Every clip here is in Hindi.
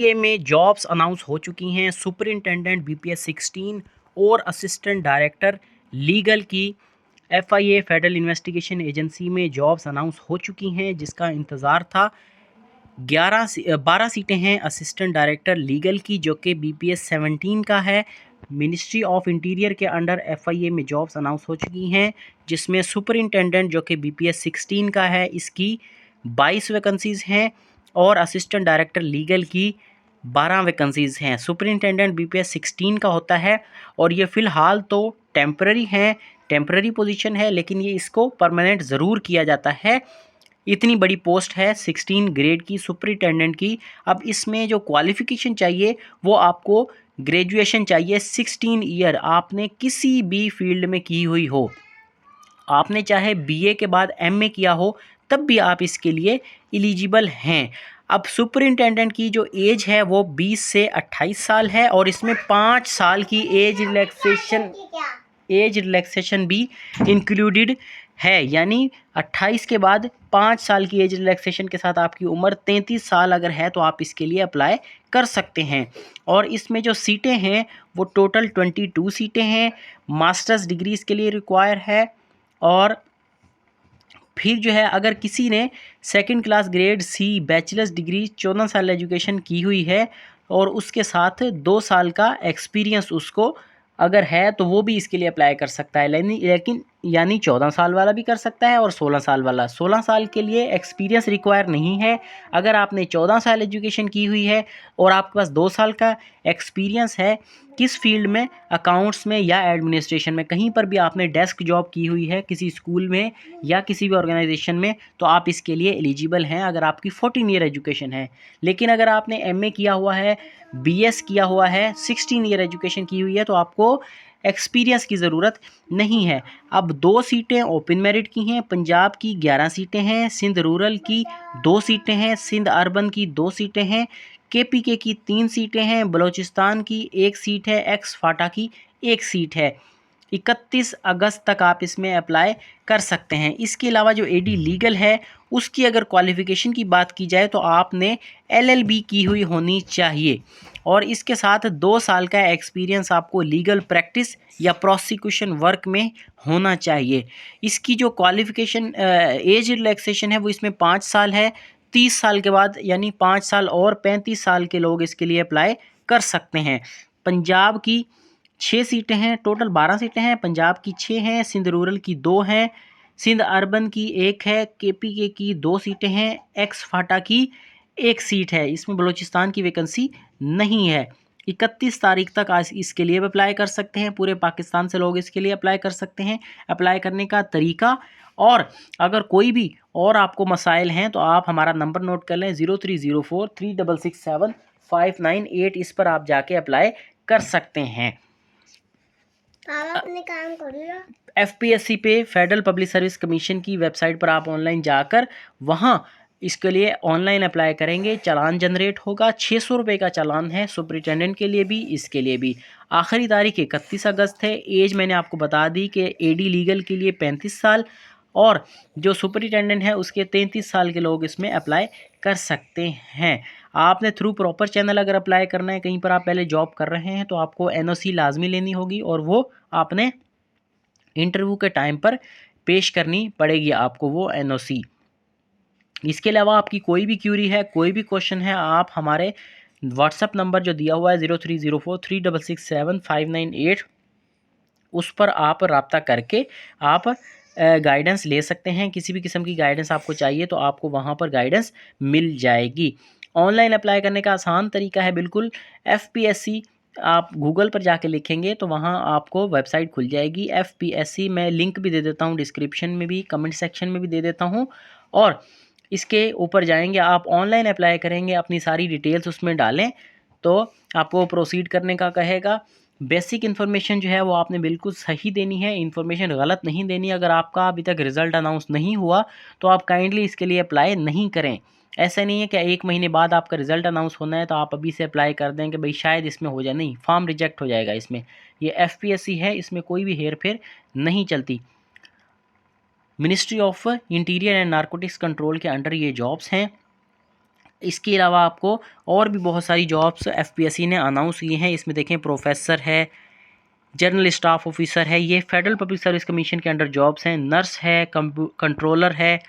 ये में जॉब्स अनाउंस हो चुकी हैं। सुपरिंटेंडेंट बीपीएस 16 और असिस्टेंट डायरेक्टर लीगल की एफआईए फेडरल इन्वेस्टिगेशन एजेंसी में जॉब्स अनाउंस हो चुकी हैं, जिसका इंतज़ार था। 12 सीटें हैं असिस्टेंट डायरेक्टर लीगल की, जो कि बीपीएस 17 का है। मिनिस्ट्री ऑफ इंटीरियर के अंडर एफआईए में जॉब्स अनाउंस हो चुकी हैं, जिसमें सुपरिंटेंडेंट जो कि बीपीएस 16 का है, इसकी 22 वैकेंसीज़ हैं और असिस्टेंट डायरेक्टर लीगल की 12 वैकेंसीज़ हैं। सुपरिंटेंडेंट बीपीएस 16 का होता है और ये फ़िलहाल तो टेम्पररी पोजीशन है, लेकिन ये इसको परमानेंट ज़रूर किया जाता है। इतनी बड़ी पोस्ट है 16 ग्रेड की सुपरिटेंडेंट की। अब इसमें जो क्वालिफ़िकेशन चाहिए वो आपको ग्रेजुएशन चाहिए 16 ईयर, आपने किसी भी फील्ड में की हुई हो। आपने चाहे बीए के बाद एमए किया हो तब भी आप इसके लिए एलिजिबल हैं। अब सुपरिंटेंडेंट की जो एज है वो 20 से 28 साल है और इसमें 5 साल की एज रिलैक्सेशन भी इंक्लूडेड है, यानी 28 के बाद 5 साल की एज रिलैक्सेशन के साथ आपकी उम्र 33 साल अगर है तो आप इसके लिए अप्लाई कर सकते हैं। और इसमें जो सीटें हैं वो टोटल 22 सीटें हैं। मास्टर्स डिग्री इसके लिए रिक्वायर है। और फिर जो है, अगर किसी ने second class grade c bachelor's degree 14 साल एजुकेशन की हुई है और उसके साथ 2 साल का एक्सपीरियंस उसको अगर है तो वो भी इसके लिए अप्लाई कर सकता है। लेकिन यानी 14 साल वाला भी कर सकता है और 16 साल वाला। 16 साल के लिए एक्सपीरियंस रिक्वायर नहीं है। अगर आपने 14 साल एजुकेशन की हुई है और आपके पास 2 साल का एक्सपीरियंस है किस फील्ड में, अकाउंट्स में या एडमिनिस्ट्रेशन में, कहीं पर भी आपने डेस्क जॉब की हुई है किसी स्कूल में या किसी भी ऑर्गेनाइजेशन में, तो आप इसके लिए एलिजिबल हैं अगर आपकी 14 ईयर एजुकेशन है। लेकिन अगर आपने एमए किया हुआ है, बीएस किया हुआ है, 16 ईयर एजुकेशन की हुई है, तो आपको एक्सपीरियंस की ज़रूरत नहीं है। अब 2 सीटें ओपन मेरिट की हैं। पंजाब की 11 सीटें हैं, सिंध रूरल की 2 सीटें हैं, सिंध अर्बन की 2 सीटें हैं, केपीके की 3 सीटें हैं, बलूचिस्तान की 1 सीट है, एक्स फाटा की 1 सीट है। 31 अगस्त तक आप इसमें अप्लाई कर सकते हैं। इसके अलावा जो एडी लीगल है उसकी अगर क्वालिफ़िकेशन की बात की जाए तो आपने एलएलबी की हुई होनी चाहिए और इसके साथ 2 साल का एक्सपीरियंस आपको लीगल प्रैक्टिस या प्रोसिक्यूशन वर्क में होना चाहिए। इसकी जो क्वालिफ़िकेशन एज रिलैक्सेशन है वो इसमें 5 साल है। 30 साल के बाद यानी 5 साल और 35 साल के लोग इसके लिए अप्लाई कर सकते हैं। पंजाब की 6 सीटें हैं, टोटल 12 सीटें हैं। पंजाब की 6 हैं, सिंध रूरल की 2 हैं, सिंध अर्बन की 1 है, केपीके की 2 सीटें हैं, एक्स फाटा की 1 सीट है। इसमें बलूचिस्तान की वैकेंसी नहीं है। 31 तारीख तक आज इसके लिए भी अप्लाई कर सकते हैं। पूरे पाकिस्तान से लोग इसके लिए अप्लाई कर सकते हैं। अप्लाई करने का तरीका, और अगर कोई भी और आपको मसाइल हैं तो आप हमारा नंबर नोट कर लें 0304366759 इस पर आप जाके अप्लाई कर सकते हैं। आप अपने काम करो। एफपीएससी पे फेडरल पब्लिक सर्विस कमीशन की वेबसाइट पर आप ऑनलाइन जाकर वहाँ इसके लिए ऑनलाइन अप्लाई करेंगे। चालान जनरेट होगा, 600 रुपये का चालान है सुपरिटेंडेंट के लिए भी, इसके लिए भी। आखिरी तारीख 31 अगस्त है। एज मैंने आपको बता दी कि एडी लीगल के लिए 35 साल और जो सुपरिटेंडेंट है उसके 33 साल के लोग इसमें अप्लाई कर सकते हैं। आपने थ्रू प्रॉपर चैनल अगर अप्लाई करना है, कहीं पर आप पहले जॉब कर रहे हैं, तो आपको एनओसी लाजमी लेनी होगी और वो आपने इंटरव्यू के टाइम पर पेश करनी पड़ेगी आपको वो एनओसी। इसके अलावा आपकी कोई भी क्यूरी है, कोई भी क्वेश्चन है, आप हमारे व्हाट्सएप नंबर जो दिया हुआ है 0304366759 उस पर आप रब्ता करके आप गाइडेंस ले सकते हैं। किसी भी किस्म की गाइडेंस आपको चाहिए तो आपको वहाँ पर गाइडेंस मिल जाएगी। ऑनलाइन अप्लाई करने का आसान तरीका है बिल्कुल। एफपीएससी आप गूगल पर जाके लिखेंगे तो वहाँ आपको वेबसाइट खुल जाएगी एफपीएससी। मैं लिंक भी दे देता हूँ, डिस्क्रिप्शन में भी, कमेंट सेक्शन में भी दे देता हूँ। और इसके ऊपर जाएंगे, आप ऑनलाइन अप्लाई करेंगे, अपनी सारी डिटेल्स उसमें डालें तो आपको प्रोसीड करने का कहेगा। बेसिक इन्फॉर्मेशन जो है वो आपने बिल्कुल सही देनी है, इन्फॉर्मेशन गलत नहीं देनी। अगर आपका अभी तक रिज़ल्ट अनाउंस नहीं हुआ तो आप काइंडली इसके लिए अप्लाई नहीं करें। ऐसा नहीं है कि 1 महीने बाद आपका रिज़ल्ट अनाउंस होना है तो आप अभी से अप्लाई कर दें कि भाई शायद इसमें हो जाए। नहीं, फॉर्म रिजेक्ट हो जाएगा इसमें। ये एफपीएससी है, इसमें कोई भी हेर फेर नहीं चलती। Ministry of interior and narcotics control के अंडर ये जॉब्स हैं। इसके अलावा आपको और भी बहुत सारी जॉब्स एफपीएससी ने अनाउंस की हैं। इसमें देखें प्रोफेसर है, जनरल स्टाफ ऑफिसर है, ये फेडरल पब्लिक सर्विस कमीशन के अंडर जॉब्स हैं। नर्स है, कंट्रोलर है।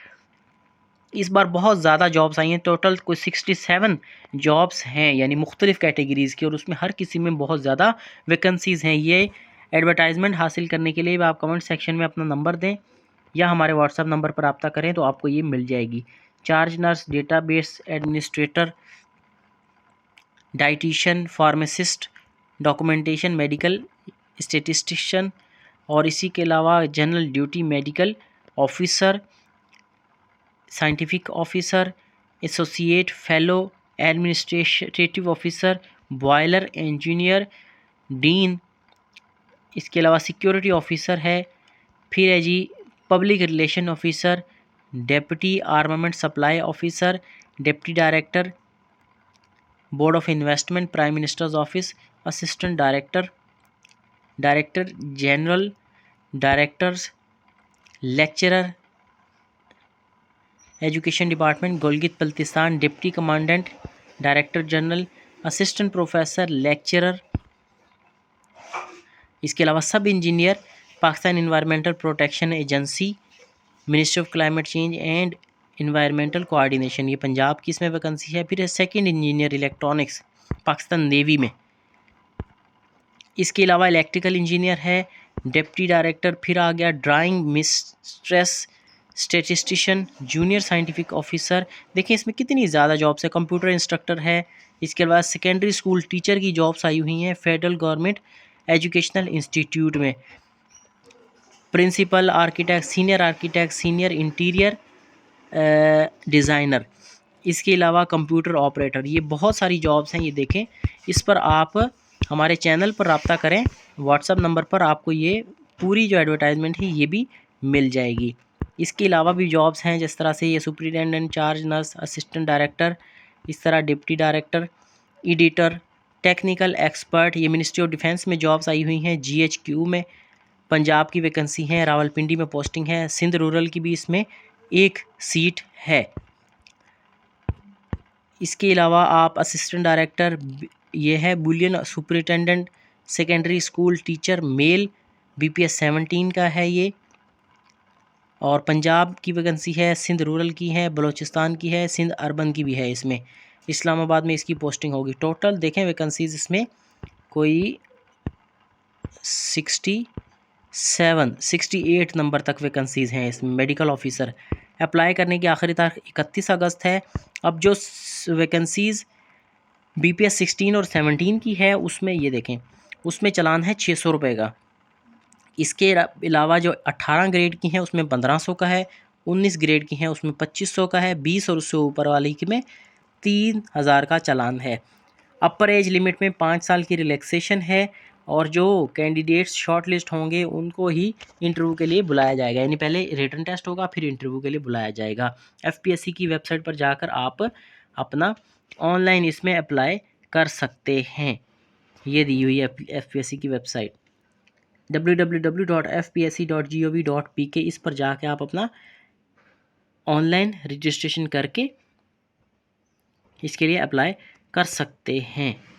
इस बार बहुत ज़्यादा जॉब्स आई हैं, टोटल कोई 67 जॉब्स हैं यानी मुख्तलिफ़ कैटेगरीज़ की, और उसमें हर किसी में बहुत ज़्यादा वैकेंसीज़ हैं। ये एडवर्टाइजमेंट हासिल करने के लिए आप कमेंट सेक्शन में अपना नंबर दें या हमारे व्हाट्सएप नंबर पर रब्ता करें तो आपको ये मिल जाएगी। Charge nurse, database administrator, dietitian, pharmacist, documentation, medical statistician, और इसी के अलावा general duty medical officer, scientific officer, associate fellow, administrative officer, boiler engineer, dean. इसके अलावा सिक्योरिटी ऑफिसर है, फिर है जी public relation officer, deputy armament supply officer, deputy director, board of investment, prime minister's office, assistant director, director general, directors, lecturer, education department Gilgit Baltistan, deputy commandant, director general, assistant professor, lecturer. इसके अलावा सब engineer, Pakistan environmental protection agency, ministry of climate change and environmental coordination, ये पंजाब की इसमें वैकेंसी है। फिर है second engineer electronics, Pakistan navy में। इसके अलावा इलेक्ट्रिकल इंजीनियर है, डिप्टी डायरेक्टर। फिर आ गया drawing mistress, statistician, junior scientific officer. देखिए इसमें कितनी ज़्यादा जॉब्स है। कंप्यूटर इंस्ट्रक्टर है। इसके बाद सेकेंडरी स्कूल टीचर की जॉब्स आई हुई हैं फेडरल गवर्नमेंट एजुकेशनल इंस्टीट्यूट में। Principal architect, senior interior designer. इसके अलावा कंप्यूटर ऑपरेटर, ये बहुत सारी जॉब्स हैं। ये देखें, इस पर आप हमारे चैनल पर रब्ता करें, व्हाट्सएप नंबर पर आपको ये पूरी जो एडवर्टाइजमेंट है ये भी मिल जाएगी। इसके अलावा भी जॉब्स हैं जिस तरह से ये superintendent, charge nurse, assistant director, इस तरह deputy director, editor, technical expert. ये मिनिस्ट्री ऑफ डिफेंस में जॉब्स आई हुई हैं। जीएचक्यू में पंजाब की वैकेंसी है, रावलपिंडी में पोस्टिंग है, सिंध रूरल की भी इसमें एक सीट है। इसके अलावा आप असिस्टेंट डायरेक्टर, ये है Boolean superintendent, secondary school teacher mail, BPS 17 का है ये, और पंजाब की वैकेंसी है, सिंध रूरल की है, बलूचिस्तान की है, सिंध अर्बन की भी है। इसमें इस्लामाबाद में इसकी पोस्टिंग होगी। टोटल देखें वैकेंसीज इसमें कोई 68 नंबर तक वैकेंसीज़ हैं इसमें। मेडिकल ऑफिसर अप्लाई करने की आखिरी तारीख 31 अगस्त है। अब जो वैकेंसीज़ बीपीएस 16 और 17 की है उसमें ये देखें, उसमें चलान है 600 रुपये का। इसके अलावा जो 18 ग्रेड की हैं उसमें 1500 का है, 19 ग्रेड की हैं उसमें 2500 का है, 20 और उससे ऊपर वाली की में 3000 का चालान है। अपर एज लिमिट में 5 साल की रिलैक्सेशन है, और जो कैंडिडेट्स शॉर्ट लिस्ट होंगे उनको ही इंटरव्यू के लिए बुलाया जाएगा, यानी पहले रिटन टेस्ट होगा फिर इंटरव्यू के लिए बुलाया जाएगा। एफपीएससी की वेबसाइट पर जाकर आप अपना ऑनलाइन इसमें अप्लाई कर सकते हैं। ये दी हुई है एफपीएससी की वेबसाइट www.fpsc.gov.pk। इस पर जाके आप अपना ऑनलाइन रजिस्ट्रेशन करके इसके लिए अप्लाई कर सकते हैं।